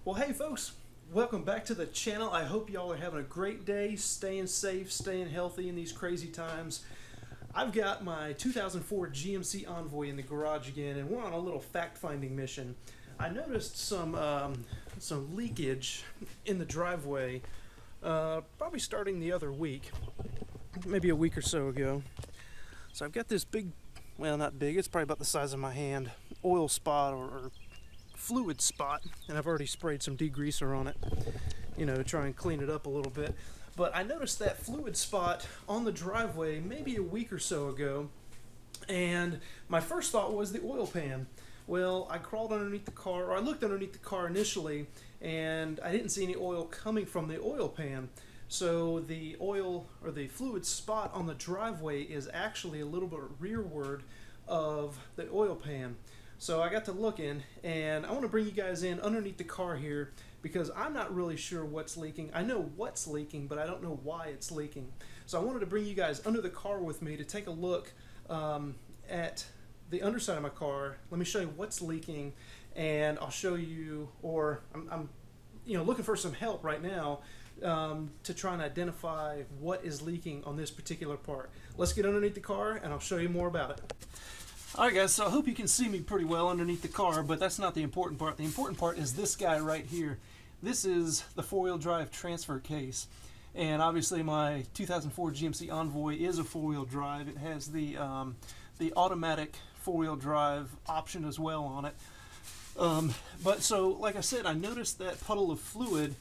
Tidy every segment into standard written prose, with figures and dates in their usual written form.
Well, hey folks, welcome back to the channel. I hope y'all are having a great day, staying safe, staying healthy in these crazy times. I've got my 2004 GMC Envoy in the garage again, and we're on a little fact-finding mission. I noticed some leakage in the driveway, probably starting the other week, maybe a week or so ago. So I've got this big, well, not big, it's probably about the size of my hand, oil spot or fluid spot, and I've already sprayed some degreaser on it, you know, to try and clean it up a little bit. But I noticed that fluid spot on the driveway maybe a week or so ago, and my first thought was the oil pan. Well, I crawled underneath the car, or I looked underneath the car initially, and I didn't see any oil coming from the oil pan. So the oil or the fluid spot on the driveway is actually a little bit rearward of the oil pan. So I got to looking, and I want to bring you guys in underneath the car here because I'm not really sure what's leaking. I know what's leaking, but I don't know why it's leaking. So I wanted to bring you guys under the car with me to take a look at the underside of my car. Let me show you what's leaking, and I'll show you, or I'm looking for some help right now to try and identify what is leaking on this particular part. Let's get underneath the car, and I'll show you more about it. Alright guys, so I hope you can see me pretty well underneath the car, but that's not the important part. The important part is this guy right here. This is the four-wheel drive transfer case. And obviously my 2004 GMC Envoy is a four-wheel drive. It has the automatic four-wheel drive option as well on it. But so, like I said, I noticed that puddle of fluid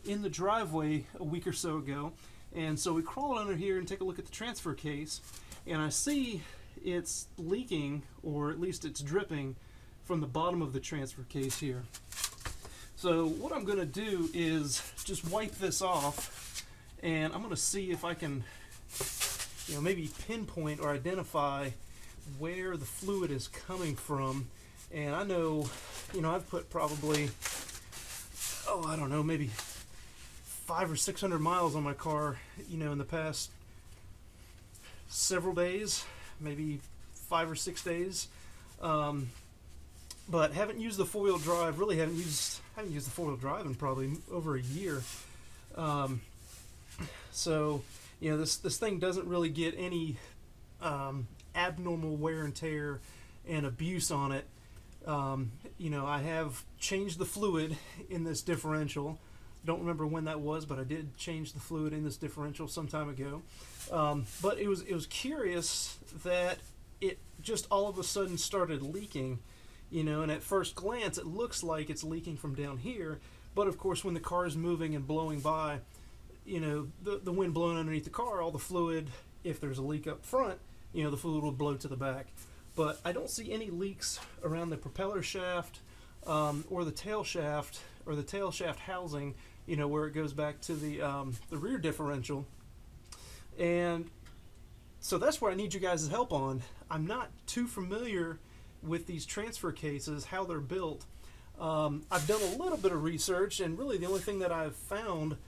in the driveway a week or so ago. And so we crawled under here and take a look at the transfer case, and I see it's leaking, or at least it's dripping from the bottom of the transfer case here. So what I'm going to do is just wipe this off, and I'm going to see if I can maybe pinpoint or identify where the fluid is coming from. And I know I've put probably I don't know, maybe 500 or 600 miles on my car in the past several days, maybe 5 or 6 days, but haven't used the four-wheel drive. Really haven't used the four-wheel drive in probably over a year. So this thing doesn't really get any abnormal wear and tear and abuse on it. I have changed the fluid in this differential. Don't remember when that was, but I did change the fluid in this differential some time ago. But it was curious that it just all of a sudden started leaking, and at first glance it looks like it's leaking from down here, but of course when the car is moving and blowing by, the wind blowing underneath the car, all the fluid, if there's a leak up front, the fluid will blow to the back. But I don't see any leaks around the propeller shaft or the tail shaft housing, where it goes back to the rear differential. And so that's where I need you guys' help on. I'm not too familiar with these transfer cases, how they're built. I've done a little bit of research, and really the only thing that I've found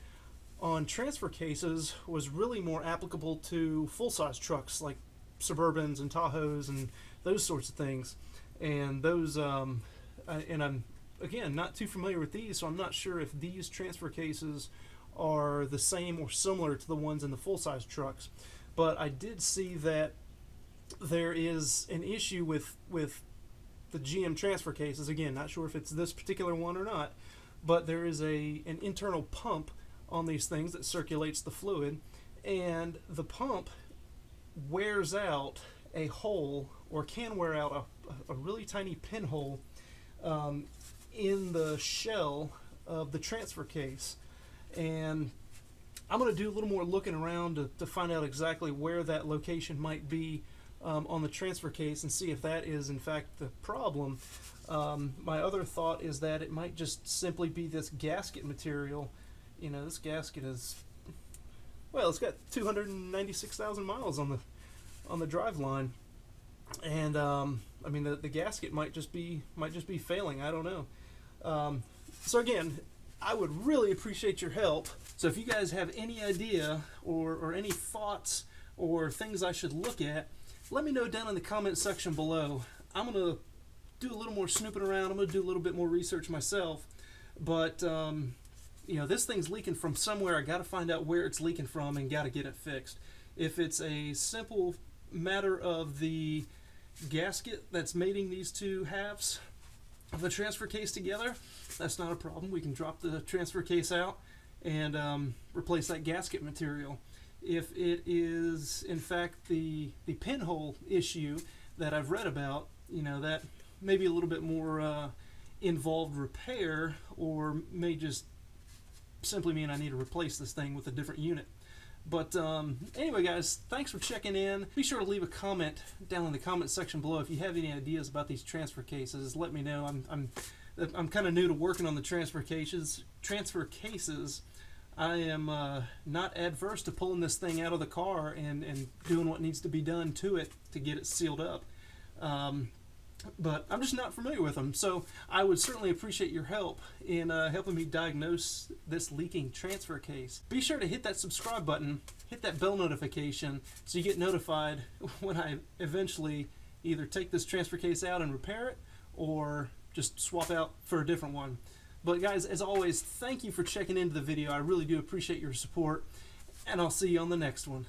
on transfer cases was really more applicable to full-size trucks like Suburbans and Tahoes and those sorts of things. And those, and I'm again not too familiar with these, so I'm not sure if these transfer cases are the same or similar to the ones in the full-size trucks. But I did see that there is an issue with the GM transfer cases. Again, not sure if it's this particular one or not, but there is an internal pump on these things that circulates the fluid, and the pump wears out a hole, or can wear out a really tiny pinhole in the shell of the transfer case. And I'm going to do a little more looking around to find out exactly where that location might be on the transfer case, and see if that is in fact the problem. My other thought is that it might just simply be this gasket material. This gasket is, well, it's got 296,000 miles on the drive line, and I mean the gasket might just be failing. I don't know. So again, I would really appreciate your help. So if you guys have any idea or any thoughts or things I should look at, let me know down in the comment section below. I'm going to do a little more snooping around. I'm going to do a little bit more research myself. But you know, this thing's leaking from somewhere. I got to find out where it's leaking from and got to get it fixed. If it's a simple matter of the gasket that's mating these two halves of the transfer case together, that's not a problem. We can drop the transfer case out and replace that gasket material. If it is in fact the pinhole issue that I've read about, you know, that may be a little bit more involved repair, or may just simply mean I need to replace this thing with a different unit. But anyway, guys, thanks for checking in. Be sure to leave a comment down in the comment section below if you have any ideas about these transfer cases. Let me know. I'm kind of new to working on the transfer cases. I am not adverse to pulling this thing out of the car and doing what needs to be done to it to get it sealed up. But I'm just not familiar with them, so I would certainly appreciate your help in helping me diagnose this leaking transfer case. Be sure to hit that subscribe button, hit that bell notification, so you get notified when I eventually either take this transfer case out and repair it, or just swap out for a different one. But guys, as always, thank you for checking into the video. I really do appreciate your support, and I'll see you on the next one.